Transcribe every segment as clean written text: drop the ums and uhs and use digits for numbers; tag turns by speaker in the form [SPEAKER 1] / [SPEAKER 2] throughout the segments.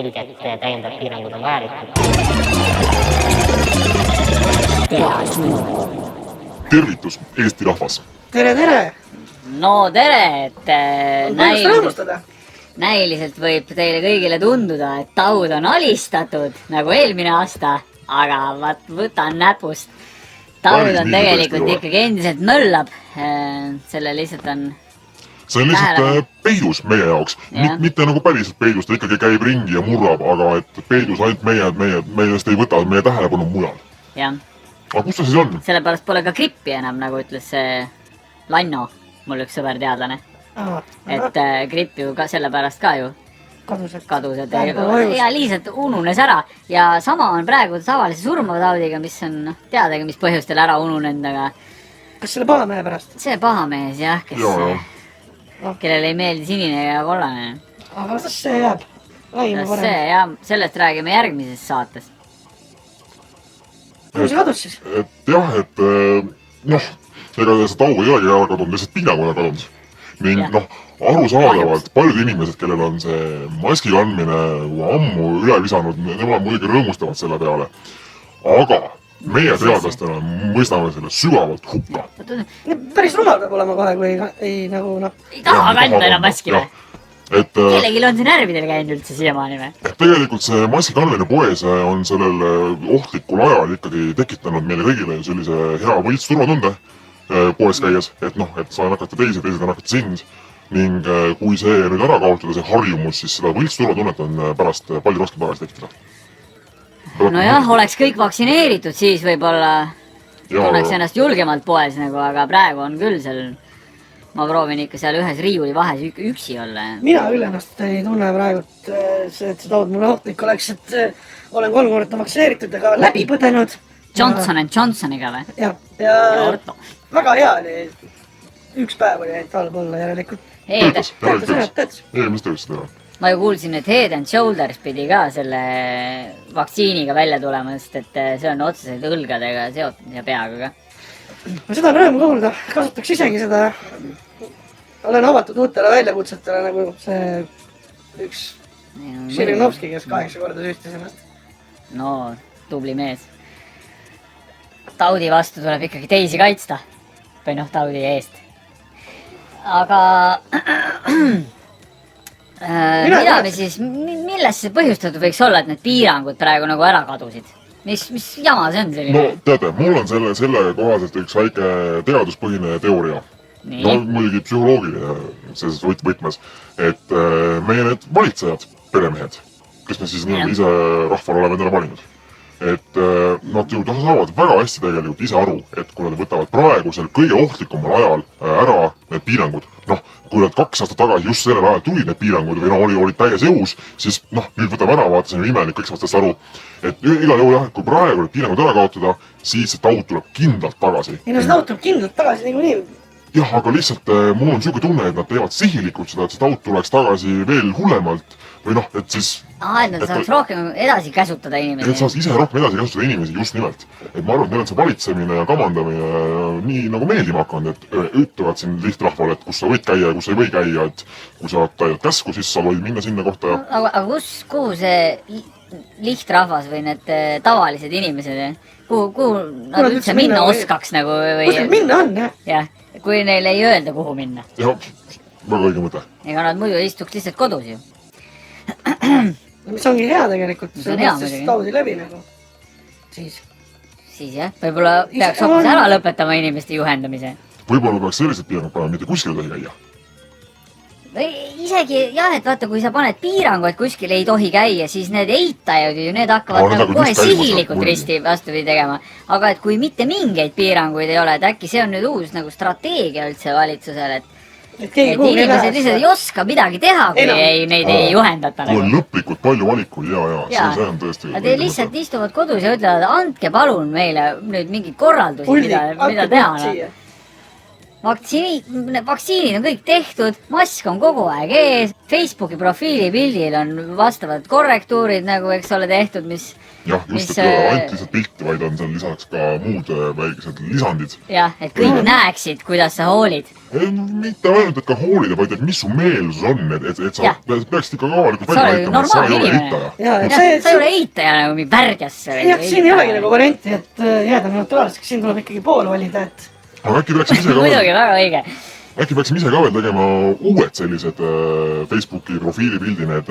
[SPEAKER 1] selge, et täiendavad piirangud on vajalikud.
[SPEAKER 2] Tervitus, Eesti rahvas!
[SPEAKER 3] Tere!
[SPEAKER 4] No tere, et
[SPEAKER 3] rõõmustada.
[SPEAKER 4] näiliselt võib teile kõigile tunduda, et taud on alistatud nagu eelmine aasta, aga võtan näpust. Taud on tegelikult ikkagi endiselt möllab. Selle lihtsalt on...
[SPEAKER 2] See on lihtsalt peidus meie jaoks. Mitte nagu päriselt peidus, ta ikkagi käib ringi ja murrab, aga et peidus ainult meist ei võta meie tähelepanu mujal.
[SPEAKER 4] Jah.
[SPEAKER 2] Aga kus ta siis on?
[SPEAKER 4] Sellepärast pole ka grippi enam, nagu ütles see Lanno, mul üks sõber teadlane. Et gripp ju ka sellepärast ka ju kadus, et lihtsalt ununes ära. Ja sama on praegu tavalise surmataudiga, mis on teadagi, mis põhjustel ära ununenud, aga...
[SPEAKER 3] Kas selle pahamehe pärast?
[SPEAKER 4] See pahamees, jah, kellele ei meeldi sinine ja kollane.
[SPEAKER 3] Aga kas see jääb?
[SPEAKER 4] Sellest räägime järgmises saates.
[SPEAKER 3] Kus see kadus siis?
[SPEAKER 2] Jah, et ega see taud ei olegi ära kadunud, lihtsalt piirangud on kadunud. Ning arusaadavalt paljud inimesed, kellel on see maski kandmine ammu üle visanud, nemad muidugi rõõmustavad selle peale. Aga meie teadlastena mõistame selle sügavalt hukka.
[SPEAKER 3] Päris rumal peab olema kohe, kui ei nagu
[SPEAKER 4] ei taha kanda enam maski või? Kellegil on see närvidel käinud üldse siiamaani või?
[SPEAKER 2] Tegelikult see maski kandmine poes on sellel ohtlikul ajal ikkagi tekitanud meile kõigile sellise hea võltsturvatunde poes käies, et sa nakata teised nakata sind. Ning kui see nüüd ära kaotada, see harjumus, siis seda võltsturvatunnet on pärast palju raskem tagasi tekitada.
[SPEAKER 4] Nojah, oleks kõik vaktsineeritud, siis võib-olla tunneks ennast julgemalt poes, aga praegu on küll seal, ma proovin ikka seal ühes riiuli vahes üksi olla.
[SPEAKER 3] Mina küll ennast ei tunne praegu, et see taud mulle ohtlik oleks, et olen 3 korda vaktsineeritud, aga läbi põdenud.
[SPEAKER 4] Johnson & Johnsoniga või?
[SPEAKER 3] Ja väga hea oli, 1 päev oli ainult halb olla järelikult. Ma ju kuulsin, et Head & Shoulders pidi ka selle vaktsiiniga välja tulema, sest et see on otseselt õlgadega seotud ja peaga ka. Seda on rõõm kuulda, kasutaks isegi seda. Olen avatud uutele väljakutsetele, nagu see üks Širinovski, kes 8 korda süüstis ennast.
[SPEAKER 4] No, tubli mees. Taudi vastu tuleb ikkagi teisi kaitsta. Või taudi eest. Aga mida me siis, millest see põhjustatud võiks olla, et need piirangud praegu nagu ära kadusid? Mis jama see on selline?
[SPEAKER 2] No teate, mul on selle kohaselt üks väike teaduspõhine teooria. Muidugi psühholoogiline selles võtmes, et meie need valitsejad, peremehed, kes me siis ise rahval oleme endale valinud. Et nad ju saavad väga hästi tegelikult ise aru, et kui nad võtavad praegusel kõige ohtlikumal ajal ära need piirangud, kui nad 2 aastat tagasi just sellel ajal tulid need piirangud või olid täies jõus, siis nüüd võtame ära, vaata, see on imelik, kõik saavad sellest aru. Et igal juhul jah, kui praegu need piirangud ära kaotada, siis see taud tuleb kindlalt tagasi.
[SPEAKER 3] See taud tuleb kindlalt tagasi nagu nii.
[SPEAKER 2] Jah, aga lihtsalt mul on selline tunne, et nad teevad sihilikult seda, et see taud tuleks tagasi veel hullemalt või et siis...
[SPEAKER 4] et nad saaks rohkem edasi käsutada inimesi.
[SPEAKER 2] Et saaks ise rohkem edasi käsutada inimesi, just nimelt. Et ma arvan, et neil on see valitsemine ja kamandamine nii nagu meeldima hakanud, et ütlevad siin lihtrahvale, et kus sa võid käia ja kus sa ei või käia, et kui sa täidad käsku, siis sa võid minna sinna kohta ja...
[SPEAKER 4] Aga kuhu see lihtrahvas või need tavalised inimesed, kuhu nad üldse minna oskaks nagu või...
[SPEAKER 3] Kus nad minna on, jah?
[SPEAKER 4] Jah, kui neile ei öelda, kuhu minna.
[SPEAKER 2] Jah, väga õige mõte.
[SPEAKER 4] Ega nad muidu istuks lihtsalt kodus ju.
[SPEAKER 3] Mis ongi hea tegelikult, see on mõttes taudi läbi nagu. Siis
[SPEAKER 4] jah, võib-olla peaks hoopis ära lõpetama inimeste juhendamise.
[SPEAKER 2] Võib-olla peaks sellised piirangud panema, mitte kuskil tohi käia.
[SPEAKER 4] Isegi jah, et vaata, kui sa paned piirangu, et kuskil ei tohi käia, siis need eitajad ju, need hakkavad nagu kohe sihilikult risti vastupidi tegema. Aga et kui mitte mingeid piiranguid ei ole, et äkki see on nüüd uus nagu strateegia üldse valitsusel, et inimesed lihtsalt ei oska midagi teha, kui neid ei juhendata.
[SPEAKER 2] Kui on lõplikult palju valikuid, see on tõesti...
[SPEAKER 4] Nad lihtsalt istuvad kodus ja ütlevad, andke palun meile nüüd mingid korraldusi, mida teha. Vaktsiinid on kõik tehtud, mask on kogu aeg ees, Facebooki profiilipildil on vastavad korrektuurid nagu, eks ole, tehtud, mis...
[SPEAKER 2] Jah, just, et ainult lihtsalt pilti, vaid on seal lisaks ka muud väikesed lisandid.
[SPEAKER 3] jah, et kõik näeksid, kuidas sa hoolid.
[SPEAKER 2] Mitte ainult, et ka hoolida, vaid et mis su meelsus on, et sa peaksid ikka avalikult
[SPEAKER 3] välja näitama, et sa ei ole eitaja. Sa ei ole eitaja nagu mingi värdjasse.
[SPEAKER 5] jah, siin ei olegi nagu varianti, et jääda neutraalseks, siin tuleb ikkagi pool valida, et...
[SPEAKER 2] Aga äkki peaksime ise ka
[SPEAKER 3] muidugi väga õige.
[SPEAKER 2] Äkki peaksime ise ka veel tegema uued sellised Facebooki profiilibildi need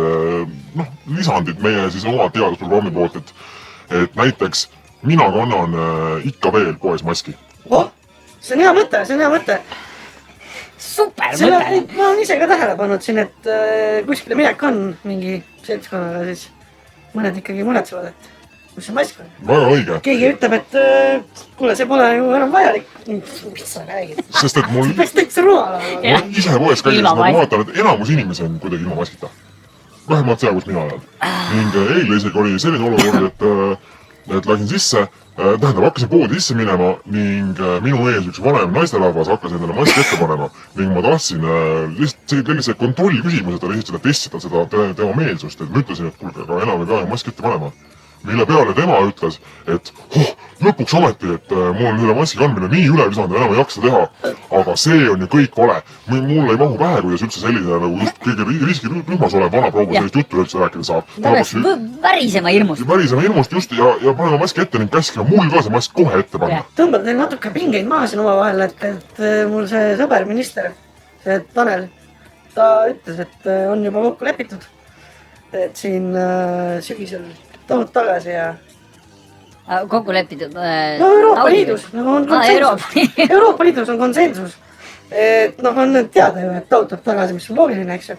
[SPEAKER 2] lisandid meie siis oma teadusprogrammi poolt, et näiteks mina kannan ikka veel poes maski.
[SPEAKER 5] See on hea mõte.
[SPEAKER 3] Super mõte.
[SPEAKER 5] Ma olen ise ka tähele pannud siin, et kuskile minek on mingi seltskonnaga, siis mõned ikkagi muretsevad, et kus see mask on.
[SPEAKER 2] Väga õige.
[SPEAKER 5] Keegi ütleb, et kuule, see pole ju enam vajalik. Mis sa räägid?
[SPEAKER 2] Sest et mul...
[SPEAKER 5] Peaks täitsa rumal.
[SPEAKER 2] Ise poes käies nagu vaatan, et enamus inimesi on kuidagi ilma maskita. Vähemalt seal, kus mina olen. Ning eile isegi oli selline olukord, et läksin sisse, hakkasin poodi sisse minema ning minu ees üks vanem naisterahvas hakkas endale maski ette panema ning ma tahtsin lihtsalt sellise kontrollküsimuse talle esitada, testida seda tema meelsust, et ma ütlesin, et kuulge, aga enam ei pea maski ette panema. Mille peale tema ütles, et lõpuks ometi, et mul on selle maski kandmine nii üle visanud ja enam ei jaksa teha, aga see on ju kõik vale. Mul ei mahu pähe, kuidas üldse selline nagu just kõige riskirühmas olev vana proua sellist juttu üldse rääkida saab.
[SPEAKER 3] Ta peaks värisema hirmust.
[SPEAKER 2] Värisema hirmust just ja panema maski ette ning käskima mul ka see mask kohe ette panna.
[SPEAKER 5] Tõmbad teil natuke pingeid maha siin oma vahel, et mul see sõber minister, see Tanel, ta ütles, et on juba kokku lepitud, et siin sügisel tohut tagasi ja...
[SPEAKER 3] Kokku lepitud...
[SPEAKER 5] No Euroopa Liidus on konsensus. Euroopa Liidus on konsensus. Et on teada ju, et tohut tagasi, mis on loogiline, eks ju.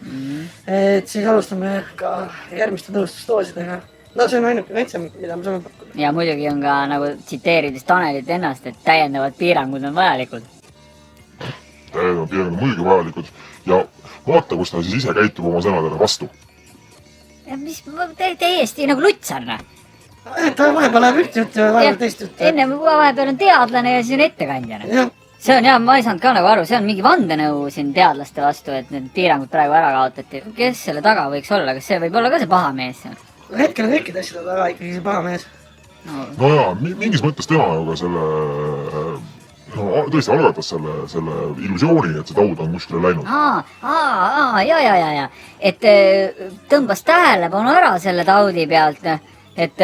[SPEAKER 5] Et siis alustame ka järgmiste tõustusdoosidega. No see on ainuke kaitse, mida me saame pakkuda.
[SPEAKER 3] Ja muidugi on ka nagu tsiteerides Tanelit ennast, et täiendavad piirangud on vajalikud.
[SPEAKER 2] Täiendavad piirangud on muidugi vajalikud ja vaata, kus ta siis ise käitub oma sõnadele vastu.
[SPEAKER 3] Ja mis täiesti nagu lutsarna.
[SPEAKER 5] Ta vahepeal läheb üht juttu ja vahepeal teist juttu.
[SPEAKER 3] Enne vahepeal on teadlane ja siis on ettekandjana. See on ma ei saanud ka nagu aru, see on mingi vandenõu siin teadlaste vastu, et need piirangud praegu ära kaotati. Kes selle taga võiks olla? Kas see võib olla ka see paha mees?
[SPEAKER 5] Hetkel on kõikide asjade taga ikkagi see paha mees.
[SPEAKER 2] No jaa, mingis mõttes tema ju ka selle... tõesti algatas selle illusiooni, et see taud on kuskile läinud.
[SPEAKER 3] Ja. Et tõmbas tähelepanu ära selle taudi pealt, et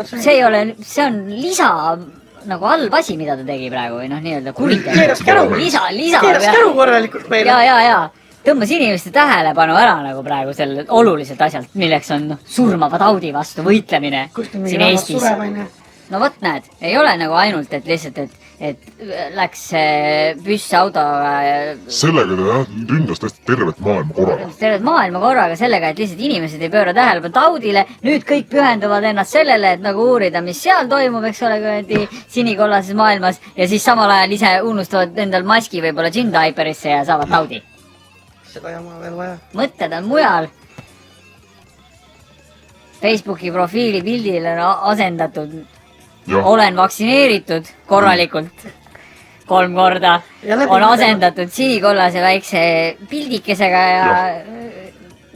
[SPEAKER 3] see ei ole, see on lisa nagu halb asi, mida ta tegi praegu või nii-öelda kuritegu.
[SPEAKER 5] Keeras käru korralikult meile.
[SPEAKER 3] Ja. Tõmbas inimeste tähelepanu ära nagu praegu selle oluliselt asjalt, milleks on surmava taudi vastu võitlemine siin Eestis. No võt näed, ei ole nagu ainult, et lihtsalt, et läks püssautoga...
[SPEAKER 2] Sellega ta ründas tõesti tervet maailma korraga.
[SPEAKER 3] Tervet maailma korraga sellega, et lihtsalt inimesed ei pööra tähelepanu taudile. Nüüd kõik pühenduvad ennast sellele, et nagu uurida, mis seal toimub, eks ole, sinikollases maailmas. Ja siis samal ajal ise unustavad endal maski võib-olla gin-diaperisse ja saavad taudi.
[SPEAKER 5] Seda jama veel vaja.
[SPEAKER 3] Mõtted on mujal. Facebooki profiili pildil on asendatud olen vaktsineeritud korralikult 3 korda. On asendatud sinikollase väikse pildikesega ja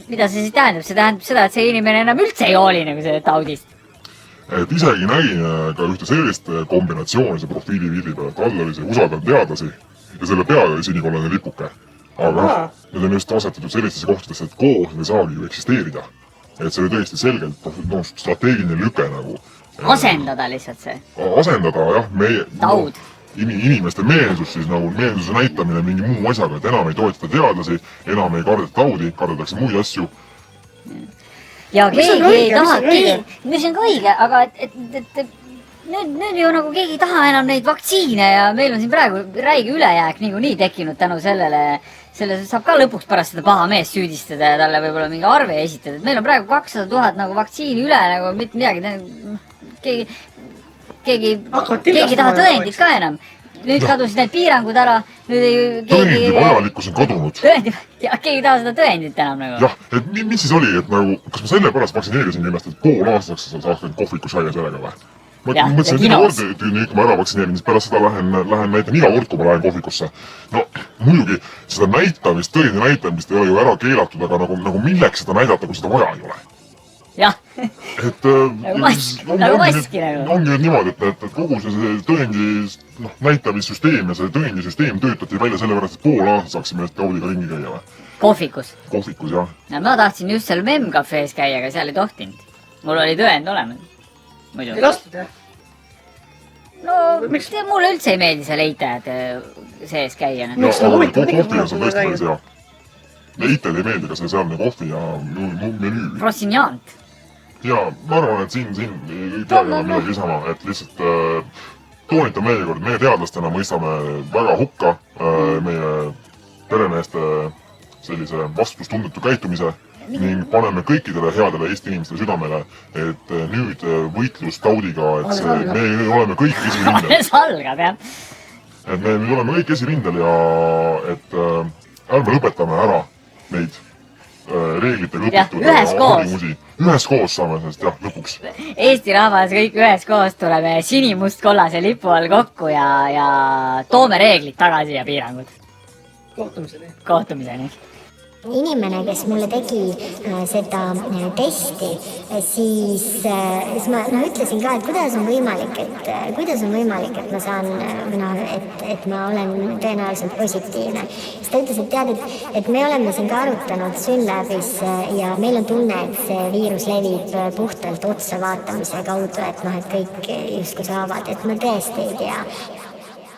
[SPEAKER 3] mida see siis tähendab? See tähendab seda, et see inimene enam üldse ei hooli nagu selle taudist.
[SPEAKER 2] Et isegi nägin ka ühte sellist kombinatsiooni see profiili pildi peal, et all oli see usaldan teadlasi ja selle peal oli sinikollane lipuke. Aga need on just asetatud sellistesse kohtadesse, et koos ei saagi ju eksisteerida. Et see oli tõesti selgelt strateegiline lüke nagu.
[SPEAKER 3] Asendada lihtsalt see.
[SPEAKER 2] Asendada, jah, meie
[SPEAKER 3] taud.
[SPEAKER 2] Inimeste meelsus siis nagu meelsuse näitamine mingi muu asjaga, et enam ei toetata teadlasi, enam ei kardeta taudi, kardetakse muid asju.
[SPEAKER 3] Ja keegi ei taha, mis on ka õige, aga et nüüd ju nagu keegi ei taha enam neid vaktsiine ja meil on siin praegu räige ülejääk nii tekkinud tänu sellele saab ka lõpuks pärast seda paha mees süüdistada ja talle võib-olla mingi arve esitada, et meil on praegu 200 000 nagu vaktsiini üle nagu mitte midagi, keegi ei taha tõendit ka enam. Nüüd kadusid need piirangud ära, nüüd ei...
[SPEAKER 2] Tõendi vajalikkus on kadunud.
[SPEAKER 3] Keegi ei taha seda tõendit enam nagu.
[SPEAKER 2] Jah, et mis siis oli, et nagu, kas ma selle pärast vaktsineerisin ennast, et pool aastaks saaks kohvikus käia sellega või? Ma mõtlesin, et iga kord nüüd kui ma ära vaktsineerin, siis pärast seda lähen näitan iga kord, kui ma lähen kohvikusse. No muidugi seda näitamist, tõendi näitamist ei ole ju ära keelatud, aga nagu milleks seda näidata, kui seda vaja ei ole?
[SPEAKER 3] Jah,
[SPEAKER 2] et
[SPEAKER 3] nagu maski nagu.
[SPEAKER 2] Ongi nüüd niimoodi, et kogu see tõendi näitamissüsteem ja see tõendisüsteem töötati välja sellepärast, et pool aastat saaksime kaudiga ringi käia või?
[SPEAKER 3] Kohvikus.
[SPEAKER 2] Kohvikus, jah.
[SPEAKER 3] No, ma tahtsin just seal MEM-cafees käia, aga seal ei tohtinud. Mul oli tõend olemas. Muidu.
[SPEAKER 5] Ei lastud, jah?
[SPEAKER 3] No, mulle üldse ei meeldi seal eitajad sees käia.
[SPEAKER 2] Kohvi on tõesti päris hea. Eitajad ei meeldi ka see sealne kohvi ja menüü.
[SPEAKER 3] Rossinjant.
[SPEAKER 2] Ja ma arvan, et siin ei teadnud midagi isama, et lihtsalt toonitan meie kord, meie teadlastena mõistame väga hukka meie peremeeste sellise vastutustundetu käitumise ning paneme kõikidele headele Eesti inimestele südamele, et nüüd võitlus taudiga, et me oleme kõik esirindel.
[SPEAKER 3] Alles algab, jah.
[SPEAKER 2] Et me nüüd oleme kõik esirindel ja et ärme lõpetame ära neid reeglitega õpitud harjumusi. Üheskoos saame sellest jah lõpuks.
[SPEAKER 3] Eesti rahvas kõik üheskoos tuleme sinimust-kollase lipu all kokku ja toome reeglid tagasi ja piirangud. Kohtumiseni.
[SPEAKER 6] Inimene, kes mulle tegi seda testi, siis ma ütlesin ka, et kuidas on võimalik, et ma saan, et ma olen tõenäoliselt positiivne. Siis ta ütles, et tead, et me oleme siin ka arutanud Synlabis ja meil on tunne, et see viirus levib puhtalt otsa vaatamise kaudu, et kõik justkui saavad, et ma tõesti ei tea.